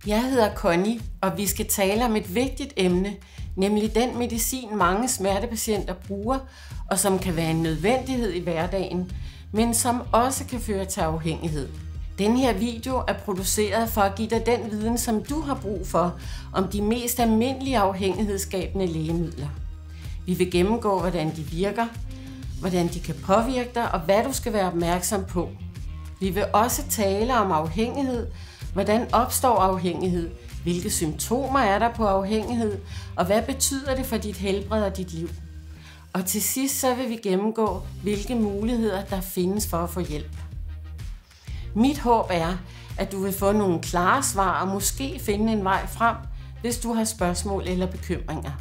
Jeg hedder Connie, og vi skal tale om et vigtigt emne, nemlig den medicin, mange smertepatienter bruger, og som kan være en nødvendighed i hverdagen, men som også kan føre til afhængighed. Den her video er produceret for at give dig den viden, som du har brug for, om de mest almindelige afhængighedsskabende lægemidler. Vi vil gennemgå, hvordan de virker, hvordan de kan påvirke dig, og hvad du skal være opmærksom på. Vi vil også tale om afhængighed, hvordan opstår afhængighed, hvilke symptomer er der på afhængighed, og hvad betyder det for dit helbred og dit liv. Og til sidst så vil vi gennemgå, hvilke muligheder der findes for at få hjælp. Mit håb er, at du vil få nogle klare svar og måske finde en vej frem, hvis du har spørgsmål eller bekymringer.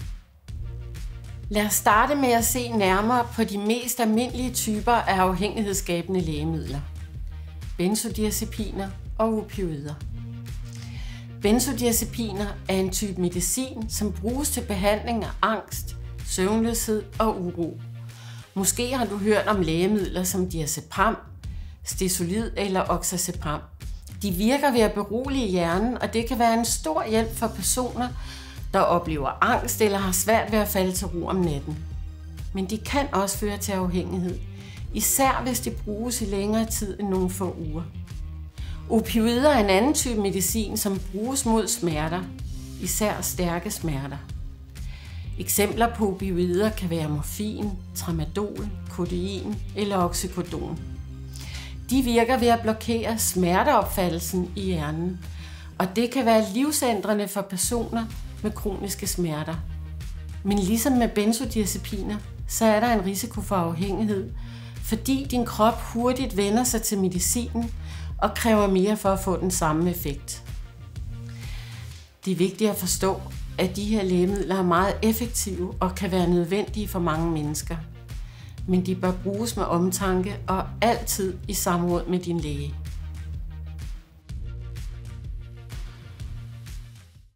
Lad os starte med at se nærmere på de mest almindelige typer af afhængighedsskabende lægemidler. Benzodiazepiner og opioider. Benzodiazepiner er en type medicin, som bruges til behandling af angst, søvnløshed og uro. Måske har du hørt om lægemidler som diazepam, Stezolid eller oxazepam. De virker ved at berolige hjernen, og det kan være en stor hjælp for personer, der oplever angst eller har svært ved at falde til ro om natten. Men de kan også føre til afhængighed, især hvis de bruges i længere tid end nogle få uger. Opioider er en anden type medicin, som bruges mod smerter, især stærke smerter. Eksempler på opioider kan være morfin, tramadol, kodein eller oxycodon. De virker ved at blokere smerteopfattelsen i hjernen, og det kan være livsændrende for personer med kroniske smerter. Men ligesom med benzodiazepiner, så er der en risiko for afhængighed, fordi din krop hurtigt vender sig til medicinen og kræver mere for at få den samme effekt. Det er vigtigt at forstå, at de her lægemidler er meget effektive og kan være nødvendige for mange mennesker. Men de bør bruges med omtanke og altid i samråd med din læge.